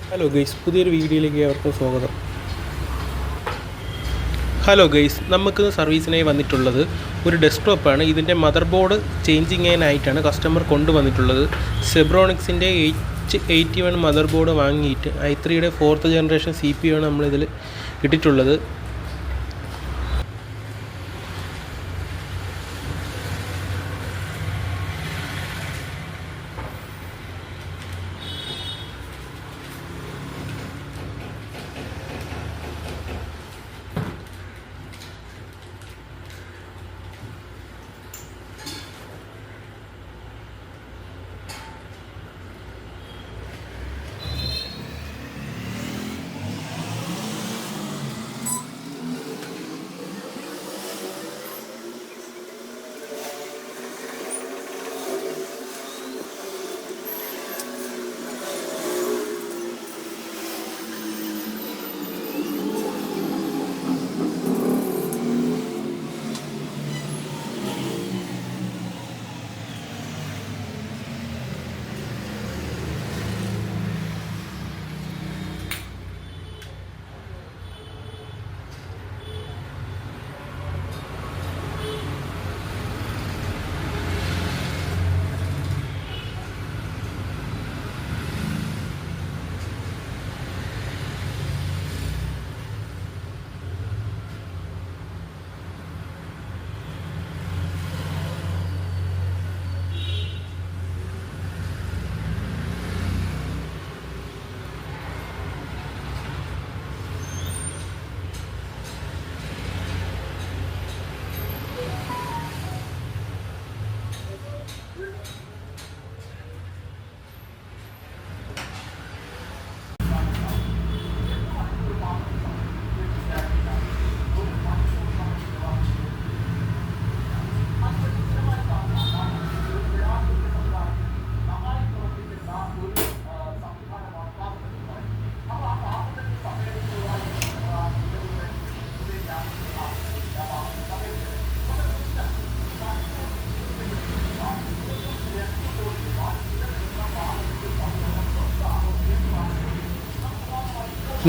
Hello guys, പുതിയൊരു വീഡിയോയിലേക്ക് ഏവർക്കും സ്വാഗതം. ഹലോ ഗൈസ്, നമുക്ക് സർവീസിനായി വന്നിട്ടുള്ളത് ഒരു ഡെസ്ക്ടോപ്പാണ്. ഇതിൻ്റെ മദർ ബോർഡ് ചേഞ്ചിങ് ചെയ്യാനായിട്ടാണ് കസ്റ്റമർ കൊണ്ടുവന്നിട്ടുള്ളത്. സെബ്രോണിക്സിൻ്റെ H81 മദർ ബോർഡ് വാങ്ങിയിട്ട് i3യുടെ 4th ജനറേഷൻ CPU ആണ് നമ്മളിതിൽ ഇട്ടിട്ടുള്ളത്.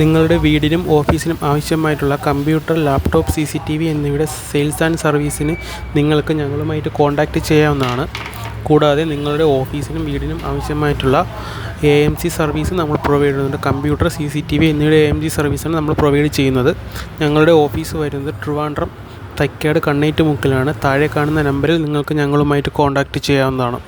നിങ്ങളുടെ വീടിനും ഓഫീസിനും ആവശ്യമായിട്ടുള്ള കമ്പ്യൂട്ടർ, ലാപ്ടോപ്പ്, CCTV എന്നിവയുടെ സെയിൽസ് ആൻഡ് സർവീസിന് നിങ്ങൾക്ക് ഞങ്ങളുമായിട്ട് കോൺടാക്റ്റ് ചെയ്യാവുന്നതാണ്. കൂടാതെ നിങ്ങളുടെ ഓഫീസിനും വീടിനും ആവശ്യമായിട്ടുള്ള AMC സർവീസ് നമ്മൾ പ്രൊവൈഡ് ചെയ്യുന്നുണ്ട്. കമ്പ്യൂട്ടർ, CCTV എന്നിവയുടെ AMC സർവീസാണ് നമ്മൾ പ്രൊവൈഡ് ചെയ്യുന്നത്. ഞങ്ങളുടെ ഓഫീസ് വരുന്നത് ട്രിവാൻഡ്രം തൈക്കാട് കണ്ണേറ്റുമുക്കിലാണ്. താഴെ കാണുന്ന നമ്പറിൽ നിങ്ങൾക്ക് ഞങ്ങളുമായിട്ട് കോൺടാക്റ്റ് ചെയ്യാവുന്നതാണ്.